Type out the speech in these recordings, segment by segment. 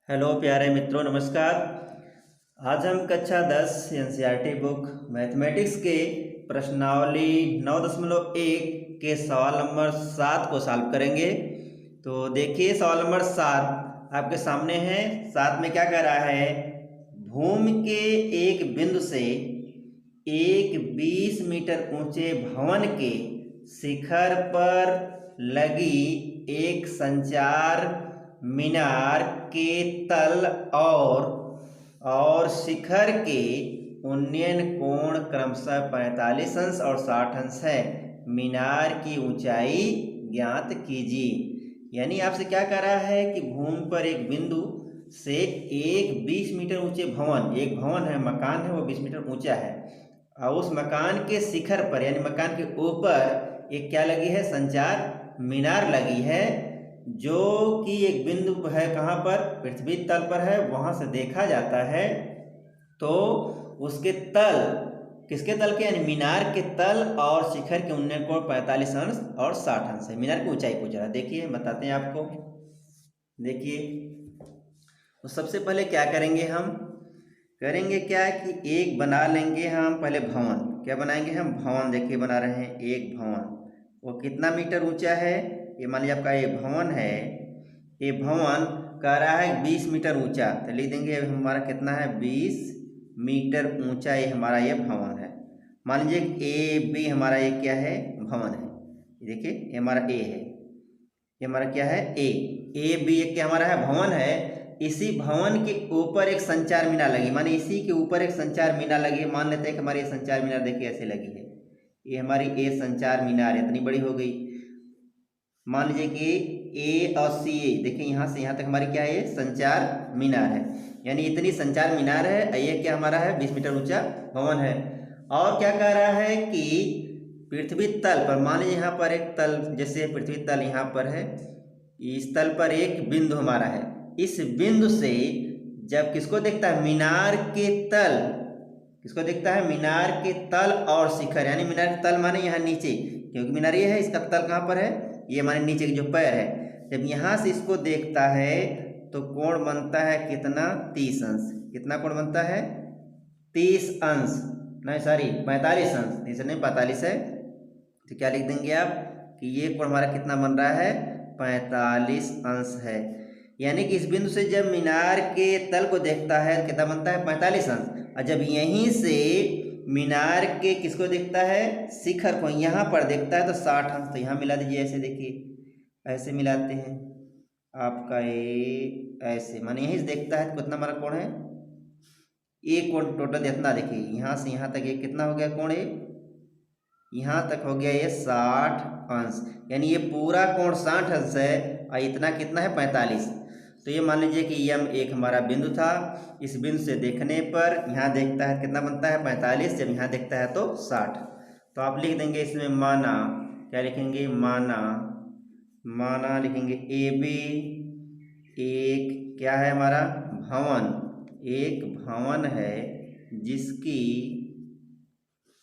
Hello प्यारे मित्रों, नमस्कार। आज हम कक्षा 10 एनसीईआरटी बुक मैथमेटिक्स के प्रश्नावली 9.1 के सवाल नंबर 7 को सॉल्व करेंगे। तो देखिए सवाल नंबर 7 आपके सामने है। 7 में क्या कह रहा है? भूमि के एक बिंदु से एक 20 मीटर ऊंचे भवन के शिखर पर लगी एक संचार मीनार के तल और शिखर के उन्नयन कोण क्रमशः 45 अंश और 60 अंश है। मीनार की ऊंचाई ज्ञात कीजिए। यानी आपसे क्या कह रहा है कि भूमि पर एक बिंदु से एक 20 मीटर ऊंचे भवन, एक भवन है, मकान है, वो 20 मीटर ऊंचा है और उस मकान के शिखर पर यानी मकान के ऊपर एक क्या लगी है? संचार मीनार लगी है, जो कि एक बिंदु है कहाँ पर? पृथ्वी तल पर है, वहां से देखा जाता है। तो उसके तल, किसके तल के? यानी मीनार के तल और शिखर के उन्नयन कोण 45 अंश और 60 अंश है। मीनार की ऊंचाई पूछ रहा है। देखिए बताते हैं आपको। देखिए तो सबसे पहले क्या करेंगे? हम करेंगे क्या कि एक बना लेंगे हम पहले भवन। क्या बनाएंगे हम? भवन। देखिए बना रहे हैं एक भवन। वो कितना मीटर ऊंचा है? ये मान लीजिए आपका ये भवन है। ये भवन कह रहा है 20 मीटर ऊंचा, तो लिख देंगे हमारा कितना है? 20 मीटर ऊंचा ये हमारा ये भवन है। मान लीजिए ए बी हमारा ये क्या है? भवन है। देखिए ये हमारा ए है, ये हमारा क्या है? ए बी एक क्या हमारा है? भवन है। इसी भवन के ऊपर एक संचार मीनार लगी, माने इसी के ऊपर एक संचार मीनार लगी। मान लेते हैं कि हमारी संचार मीनार देखिए ऐसे लगी है। ये हमारी ए संचार मीनार इतनी बड़ी हो गई। मान लीजिए कि ए और सी, देखिए यहाँ से यहाँ तक हमारी क्या है? संचार मीनार है। यानी इतनी संचार मीनार है। ये क्या हमारा है? 20 मीटर ऊंचा भवन है। और क्या कह रहा है कि पृथ्वी तल पर, मान लीजिए यहाँ पर एक तल, जैसे पृथ्वी तल यहाँ पर है, इस तल पर एक बिंदु हमारा है। इस बिंदु से जब किसको देखता है? मीनार के तल। किसको देखता है? मीनार के तल और शिखर। यानी मीनार के तल माने यहाँ नीचे, क्योंकि मीनार ये है, इसका तल कहाँ पर है? ये माने नीचे के जो पैर है। जब यहाँ से इसको देखता है तो कोण बनता है कितना? 30 अंश। कितना कोण बनता है? 30 अंश, नहीं सॉरी 45 अंश। 30 नहीं 45 है। तो क्या लिख देंगे आप कि ये कोण हमारा कितना बन रहा है? 45 अंश है। यानी कि इस बिंदु से जब मीनार के तल को देखता है कितना बनता है? 45 अंश। और जब यहीं से मीनार के किसको देखता है? शिखर को यहाँ पर देखता है तो 60 अंश। तो यहाँ मिला दीजिए, ऐसे देखिए, ऐसे मिलाते हैं आपका ये ऐसे, माने यहीं से देखता है तो कितना हमारा कोण है? एक कोण टोटल इतना, देखिए यहाँ से यहाँ तक ये कितना हो गया कोण? यहाँ तक हो गया ये 60 अंश। यानी ये पूरा कोण 60 अंश है और इतना कितना है? 45। तो ये मान लीजिए कि यम एक हमारा बिंदु था। इस बिंदु से देखने पर यहाँ देखता है कितना बनता है? 45। जब यहाँ देखता है तो 60। तो आप लिख देंगे इसमें माना, क्या लिखेंगे? माना, माना लिखेंगे ए बी एक क्या है हमारा? भवन। एक भवन है जिसकी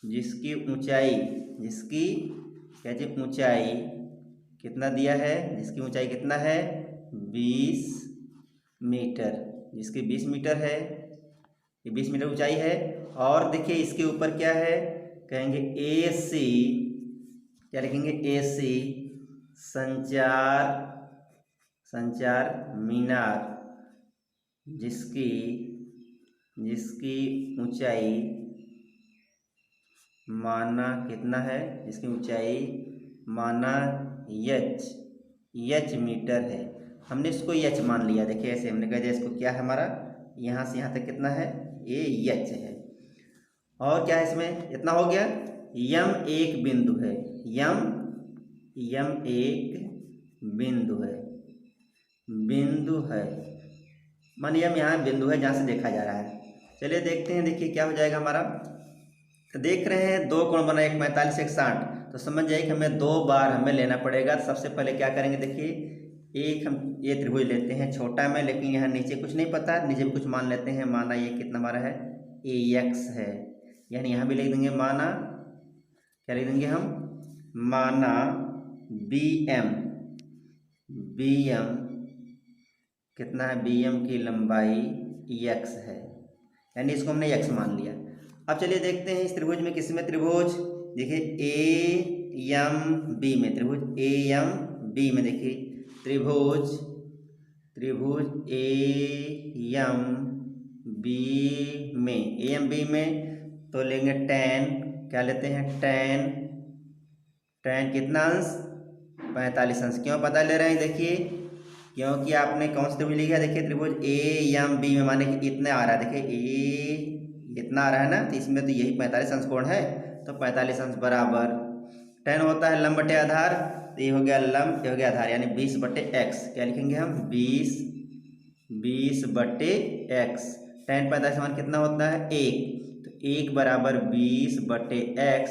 जिसकी ऊंचाई, जिसकी क्या जी? ऊंचाई कितना दिया है? जिसकी ऊंचाई कितना है? 20 मीटर। जिसकी 20 मीटर है, ये 20 मीटर ऊंचाई है। और देखिए इसके ऊपर क्या है? कहेंगे ए सी, क्या लिखेंगे? ए सी संचार, संचार मीनार, जिसकी जिसकी ऊंचाई माना कितना है? जिसकी ऊंचाई माना एच मीटर है। हमने इसको एच मान लिया। देखिए ऐसे हमने कह दिया इसको क्या है हमारा? यहाँ से यहाँ तक कितना है? ये एच है। और क्या है इसमें? इतना हो गया। यम एक बिंदु है। यम एक बिंदु है। मान यम यहाँ बिंदु है जहाँ से देखा जा रहा है। चलिए देखते हैं। देखिए क्या हो जाएगा हमारा। तो देख रहे हैं दो कोण बना, एक 45 एक 60। तो समझ जाइए कि हमें 2 बार हमें लेना पड़ेगा। सबसे पहले क्या करेंगे? देखिए एक हम ये त्रिभुज लेते हैं छोटा में, लेकिन यहाँ नीचे कुछ नहीं पता, नीचे भी कुछ मान लेते हैं। माना ये कितना हमारा है? ए एक्स है। यानी यहाँ भी लिख देंगे माना, क्या लिख देंगे हम? माना बी एम कितना है, BM की लंबाई x है, यानी इसको हमने x मान लिया। अब चलिए देखते हैं इस त्रिभुज में, किस में त्रिभुज, देखिए AMB में, त्रिभुज AMB में, देखिए त्रिभुज AMB में तो लेंगे tan, क्या लेते हैं, tan कितना अंश, 45 अंश। क्यों पता ले रहे हैं, देखिए क्योंकि आपने कौन सा त्रिभुज लिखा है, देखिए त्रिभुज AMB में माने कि इतना आ रहा है, देखिए A इतना आ रहा है ना, तो इसमें तो यही 45 अंश कोण है, तो 45 अंश बराबर tan होता है लंब बटे आधार, तो ये हो गया लंब, ये हो गया आधार, यानी 20 बटे x। क्या लिखेंगे हम, 20 बटे x। tan 45 मान कितना होता है, 1, तो 1 बराबर 20 बटे x,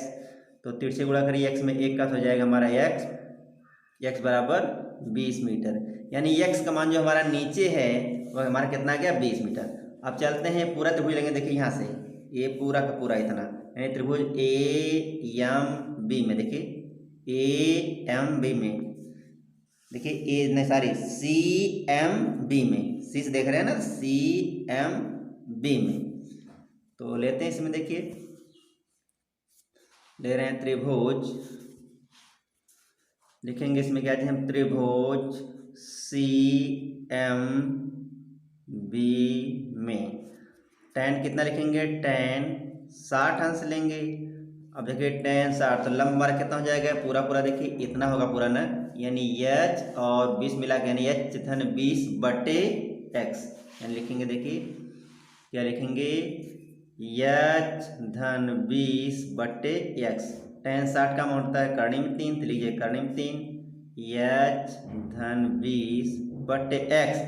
तो 3 से गुणा करिए x में 1 का, तो हो जाएगा हमारा x बराबर 20 मीटर, यानी x का मान जो हमारा नीचे है वह हमारा कितना आ गया, 20 मीटर। अब चलते हैं पूरा त्रिभुज लेंगे, देखिए यहाँ से ये पूरा का पूरा इतना, यानी त्रिभुज AMB में, देखिए AMB में, देखिए CMB में, सी से देख रहे हैं ना, CMB में, तो लेते हैं इसमें, देखिए ले रहे हैं त्रिभुज, लिखेंगे इसमें क्या हम, त्रिभुज CMB में tan कितना लिखेंगे, tan 60 अंश लेंगे। अब देखिए tan 60, तो लंब हमारा कितना हो जाएगा, पूरा पूरा देखिए इतना होगा पूरा ना, यानी h और 20 मिला के, यानी h धन 20 बटे x, यानी लिखेंगे, देखिए क्या लिखेंगे, h धन 20 बटे x। tan 60 का मान होता है करनी में 3, तो लीजिए करनी में 3, h धन 20 बटे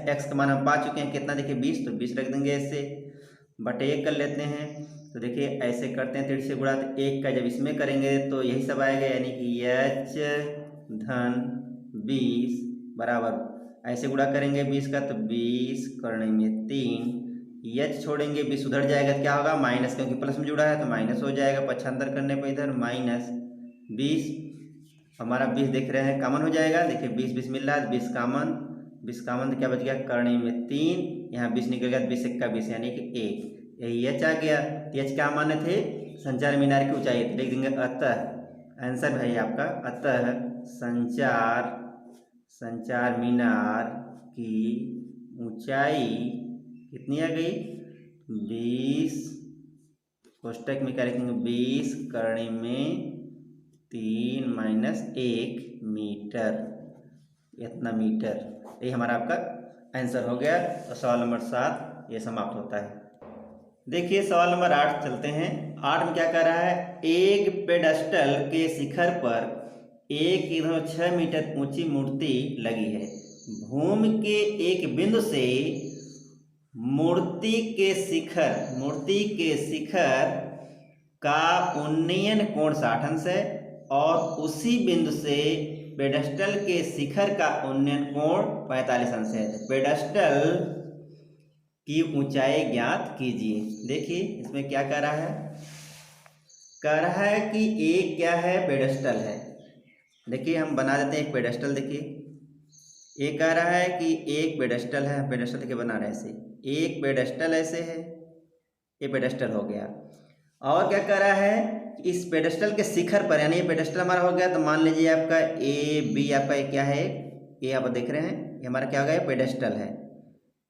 x का मान हम पा चुके हैं कितना, देखिए 20, तो 20 रख देंगे ऐसे, बटे 1 कर लेते हैं, तो देखिए ऐसे करते हैं 3 से गुणा, तो 1 का जब इसमें करेंगे तो यही सब आएगा, यानी कि h धन 20 बराबर, ऐसे गुणा करेंगे 20 का, तो 20 करने में 3, h छोड़ेंगे 20 उधर जाएगा, तो क्या होगा, माइनस, क्योंकि प्लस में जुड़ा है तो माइनस हो जाएगा, पक्षांतर करने पर इधर -20, हमारा 20 देख रहे हैं कॉमन हो जाएगा, देखिए 20 मिल रहा है, 20 कॉमन, तो क्या बच गया, करने में 3, यहाँ 20 निकल गया, 20 का 20, यानी कि 1, यही h आ गया। h क्या माने थे, संचार मीनार की ऊंचाई, लिख देंगे अतः, आंसर भाई आपका अतः संचार मीनार की ऊंचाई कितनी आ गई, 20, कोष्टक में क्या लिखेंगे, 20 करने में 3 माइनस 1 मीटर, इतना मीटर, ये हमारा आपका आंसर हो गया। तो सवाल नंबर 7 ये समाप्त होता है। देखिए सवाल नंबर 8 चलते हैं। 8 में क्या कह रहा है, एक पेडस्टल के शिखर पर 1.6 मीटर ऊंची मूर्ति लगी है। भूमि के एक बिंदु से मूर्ति के शिखर का उन्नयन कोण 60 अंश है, और उसी बिंदु से पेडस्टल के शिखर का उन्नयन कोण 45 अंश है। पेडस्टल की ऊंचाई ज्ञात कीजिए। देखिए इसमें क्या कह रहा है, कि एक क्या है, पेडस्टल है। देखिए हम बना देते हैं एक पेडस्टल। देखिए ये कह रहा है कि एक पेडस्टल है, पेडस्टल देखिए बना रहे हैं ऐसे, एक पेडस्टल ऐसे है, ये पेडस्टल हो गया। और क्या कह रहा है, इस पेडस्टल के शिखर पर, यानी ये पेडस्टल हमारा हो गया, तो मान लीजिए आपका ए बी आपका ये क्या है, ये आप देख रहे हैं, ये हमारा क्या हो गया, पेडस्टल है,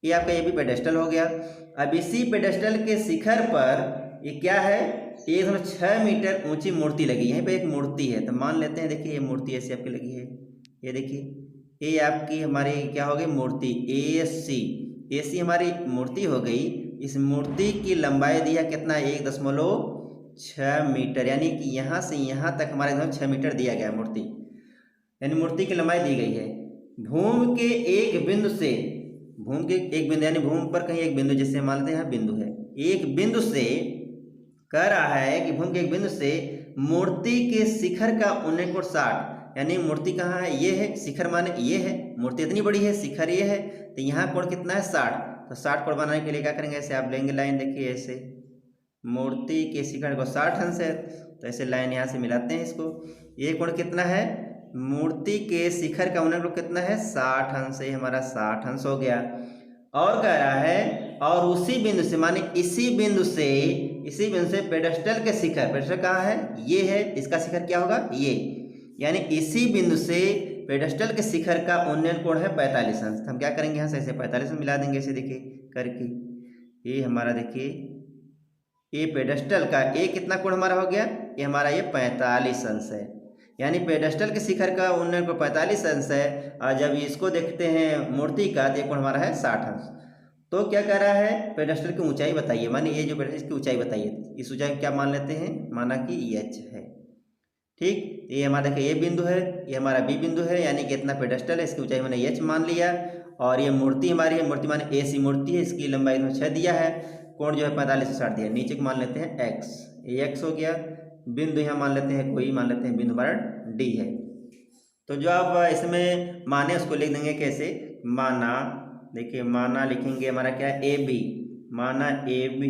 ये आपका ये भी पेडस्टल हो गया। अब इसी पेडस्टल के शिखर पर ये क्या है, 1.6 मीटर ऊंची मूर्ति लगी है। यहीं पे एक मूर्ति है, तो मान लेते हैं, देखिए ये मूर्ति ऐसी आपकी लगी है, ये देखिए ये आपकी हमारी क्या हो गई, मूर्ति AC हमारी मूर्ति हो गई। इस मूर्ति की लंबाई दिया कितना, 1.6 मीटर, यानी कि यहाँ से यहाँ तक हमारे 6 मीटर दिया गया मूर्ति, यानी मूर्ति की लंबाई दी गई है। भूमि के एक बिंदु यानी भूमि पर कहीं एक बिंदु, जैसे मान लेते हैं यहाँ बिंदु है, एक बिंदु से कह रहा है कि भूमि के एक बिंदु से मूर्ति के शिखर का उन्नयन कोण 60, यानी मूर्ति कहाँ है, ये है, शिखर माने ये है, मूर्ति इतनी बड़ी है, शिखर ये है, तो यहाँ कोण कितना है 60। तो 60 कोण बनाने के लिए क्या करेंगे, ऐसे आप लेंगे लाइन, देखिए ऐसे मूर्ति के शिखर को 60 अंश है, तो ऐसे लाइन यहाँ से मिलाते हैं इसको। ये कोण कितना है, मूर्ति के शिखर का उन्नयन कोण कितना है, 60 अंश, ये हमारा 60 अंश हो गया। और कह रहा है और उसी बिंदु से, माने इसी बिंदु से पेडेस्टल के शिखर, पेडेस्टल कहाँ है, ये है, इसका शिखर क्या होगा, ये, यानी इसी बिंदु से पेडेस्टल के शिखर का उन्नयन कोण है 45 अंश। हम क्या करेंगे, यहाँ से ऐसे 45 मिला देंगे, ऐसे देखिए करके, ये हमारा देखिए ये पेडेस्टल का ये कितना कोण हमारा हो गया, ये हमारा ये 45 अंश है, यानी पेडेस्टल के शिखर का उन्नयन कोण 45 अंश है। और जब इसको देखते हैं मूर्ति का, तो ये कोण हमारा है 60 अंश। तो क्या कह रहा है, पेडेस्टल की ऊंचाई बताइए, माने ये जो पेडेस्टल की ऊंचाई बताइए, इस ऊंचाई को क्या मान लेते हैं, माना कि एच है। ठीक, ये हमारा देखिए ये बिंदु है, ये हमारा बी बिंदु है, यानी कि इतना पेडेस्टल है, इसकी ऊंचाई मैंने एच मान लिया। और ये मूर्ति हमारी है, मूर्ति माने ए सी मूर्ति है, इसकी लंबाई में 6 दिया है, कोण जो है 45 से 60 दिया, नीचे को मान लेते हैं एक्स, ये एक्स हो गया। बिंदु यहाँ मान लेते हैं कोई, मान लेते हैं बिंदु हमारा डी है। तो जो आप इसमें माने उसको लिख देंगे कैसे, माना, देखिए माना लिखेंगे हमारा क्या है, ए बी, माना ए बी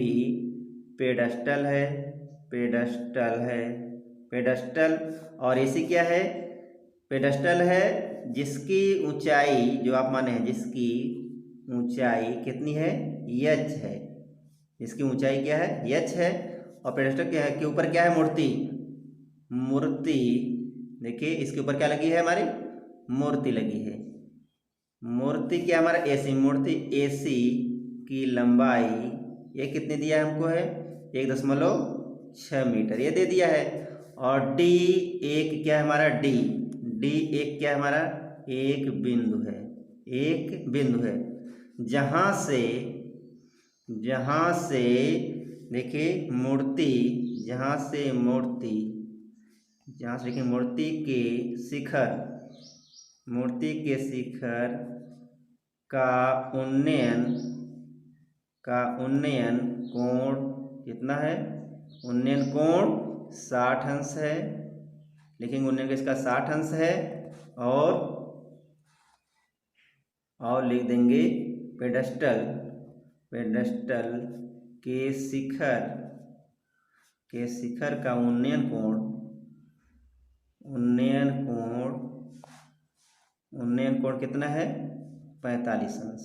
पेडेस्टल है, पेडेस्टल है, पेडेस्टल, और एसी क्या है, पेडेस्टल है जिसकी ऊंचाई, जो आप माने हैं जिसकी ऊंचाई कितनी है, एच है, इसकी ऊंचाई क्या है, एच है। और पेडेस्टल क्या है, के ऊपर क्या है, मूर्ति, मूर्ति, देखिए इसके ऊपर क्या लगी है, हमारी मूर्ति लगी है। मूर्ति क्या हमारा एसी, मूर्ति एसी की लंबाई ये कितनी दिया है हमको है, 1.6 मीटर ये दे दिया है। और डी एक क्या है हमारा, डी, डी एक क्या है हमारा, एक बिंदु है, एक बिंदु है, जहाँ से देखिए मूर्ति, जहाँ से देखिए मूर्ति के शिखर, मूर्ति के शिखर का उन्नयन कोण कितना है, उन्नयन कोण 60 अंश है, लिखेंगे उन्नयन का इसका 60 अंश है। और लिख देंगे पेडेस्टल के शिखर का उन्नयन कोण कितना है, 45 अंश,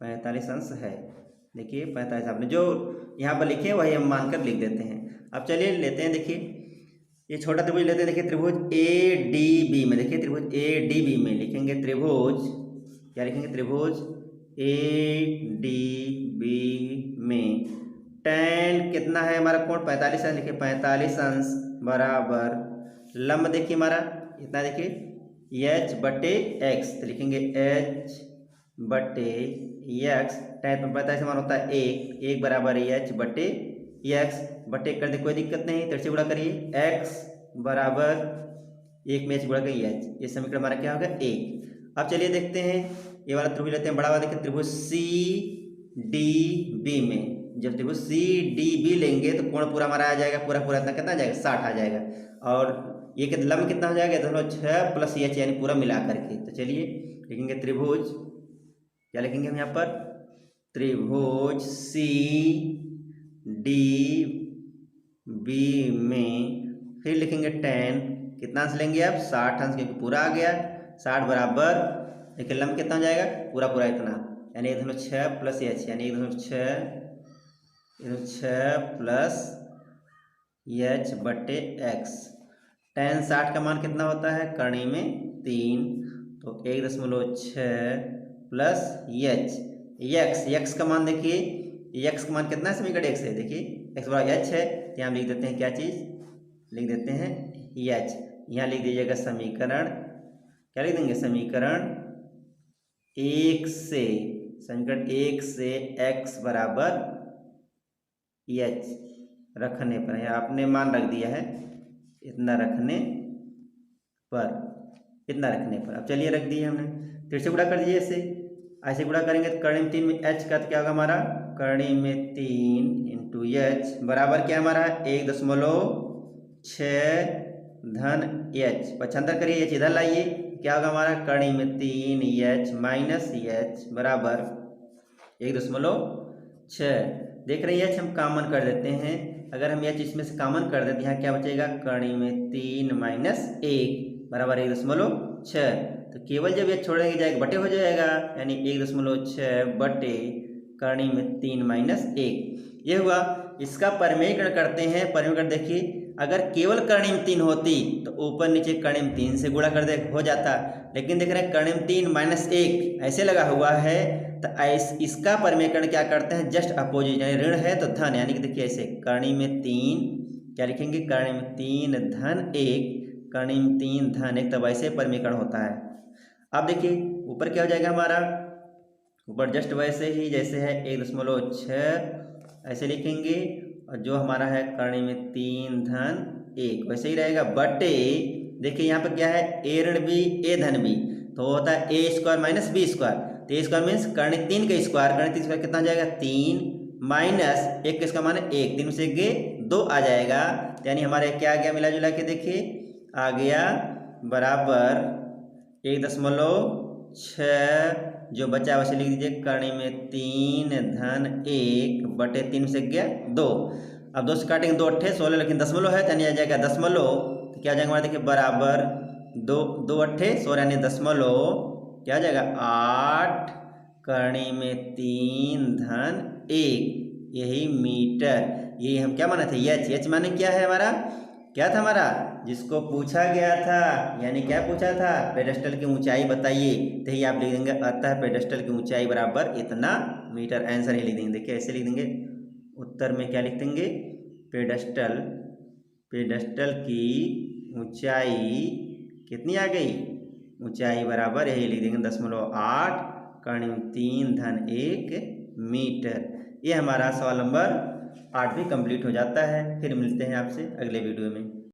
45 अंश है। देखिए 45 आपने जो यहाँ पर लिखे वही हम मानकर लिख देते हैं। अब चलिए लेते हैं, देखिए ये छोटा त्रिभुज लेते हैं, देखिए त्रिभुज ए डी बी में, देखिए त्रिभुज ए डी बी में लिखेंगे त्रिभुज, क्या लिखेंगे, त्रिभुज ए डी बी में tan कितना है हमारा कोण 45 अंश, लिखिए 45 अंश बराबर लंब, देखिए हमारा इतना, देखिए एच बटे एक्स, तो लिखेंगे एच बटे एक्स, tan में 45 हमारा होता है एक बराबर एच बटे एक्स, बटे कर दे कोई दिक्कत नहीं, तो से गुणा करिए, एक्स बराबर एक में एच गुणा करिए एच, ये समीकरण हमारा क्या होगा, एक। अब चलिए देखते हैं, ये वाला त्रिभुज लेते हैं बड़ा वाला, देखिए त्रिभुज सी डी बी में, जब त्रिभुज सी डी बी लेंगे तो कोण पूरा हमारा आ जाएगा, पूरा इतना कितना आ जाएगा, 60 आ जाएगा। और ये लंब कितना हो जाएगा, 6 प्लस एच, यानी पूरा मिला करके। तो चलिए लिखेंगे त्रिभुज, क्या लिखेंगे हम यहाँ पर, त्रिभुज सी डी बी में, फिर लिखेंगे tan कितना अंश लेंगे आप, 60 अंश, क्योंकि पूरा आ गया, 60 बराबर, देखिए लंब कितना हो जाएगा, पूरा इतना, यानी 1.6 प्लस एच, यानी 1.6 प्लस एच बटे एक्स। tan 60 का मान कितना होता है, कर्ण में 3, तो 1.6 प्लस एक्स का मान, देखिए एक्स का मान कितना है, समीकरण एक्स है, देखिए एक्स बराबर एच है, तो यहाँ लिख देते हैं क्या चीज़, लिख देते हैं एच, यहाँ लिख दीजिएगा समीकरण, क्या लिख देंगे, समीकरण 1 से एक्स बराबर एच रखने पर, है आपने मान रख दिया है इतना रखने पर। अब चलिए रख दिए हमने, फिर से गुणा कर दीजिए, ऐसे गुणा करेंगे तो कर्ण में 3 में एच का, तो क्या होगा हमारा, कर्ण में 3 इंटू एच बराबर क्या हमारा 1.6 धन एच, पक्षांतर करिए, एच इधर लाइए, क्या होगा हमारा, कर्ण में 3 एच माइनस एच बराबर 1.6। देख रहे हैं एच हम कॉमन कर देते हैं, अगर हम एच इसमें से कॉमन कर देते हैं, यहाँ क्या बचेगा, कर्ण में 3 माइनस 1 बराबर 1.6। तो केवल जब ये छोड़ेंगे जाएगा बटे हो जाएगा, यानी 1.6 बटे करणी में 3 माइनस 1 ये हुआ। इसका परिमेयकरण करते हैं। परिमेयकरण देखिए, अगर केवल करणी में 3 होती तो ऊपर नीचे करणी में 3 से गुणा कर दे हो जाता, लेकिन देख रहे हैं करणी में 3 माइनस 1 ऐसे लगा हुआ है, तो इसका परिमेयकरण क्या करते हैं, जस्ट अपोजिट, यानी ऋण है तो धन, यानी कि देखिए ऐसे करणी में 3 क्या लिखेंगे, करणी में 3 धन 1, करणी में 3 धन 1, तब ऐसे परिमेयकरण होता है। अब देखिए ऊपर क्या हो जाएगा हमारा, ऊपर जस्ट वैसे ही जैसे है 1.6 ऐसे लिखेंगे, और जो हमारा है करणी में 3 धन 1 वैसे ही रहेगा, बटे देखिए यहाँ पे क्या है, ए ऋण बी ए धन बी, तो होता है ए स्क्वायर माइनस बी स्क्वायर, तो ए स्क्वायर मीन्स करणी 3 का स्क्वायर, करणी 3 स्क्वायर कितना आ जाएगा 3 माइनस 1 किसका मान है 1, 3 से 2 आ जाएगा, यानी हमारे क्या आ गया मिला जुला के देखिए आ गया बराबर 1.6, जो बचा वैसे लिख दीजिए करणी में 3 धन 1 बटे 3 से गया 2, अब 2 से काटेंगे 2 अट्ठे 16, लेकिन दशमलव है यानी आ जाएगा दशमलव, तो क्या आ जाएगा हमारा देखिए बराबर 2 अट्ठे 16 यानी दशमलव क्या आ जाएगा 8 करणी में 3 धन 1, यही मीटर, यही हम क्या माने थे एच, एच माने क्या है हमारा, क्या था हमारा जिसको पूछा गया था, यानी क्या पूछा था, पेडेस्टल की ऊंचाई बताइए, तो ही आप लिख देंगे अतः पेडेस्टल की ऊंचाई बराबर इतना मीटर, आंसर ही लिख देंगे। देखिए ऐसे लिख देंगे, उत्तर में क्या लिख देंगे, पेडेस्टल की ऊंचाई कितनी आ गई, ऊंचाई बराबर यही लिख देंगे 0.8 करणी में 3 धन 1 मीटर। ये हमारा सवाल नंबर 8 भी कंप्लीट हो जाता है। फिर मिलते हैं आपसे अगले वीडियो में।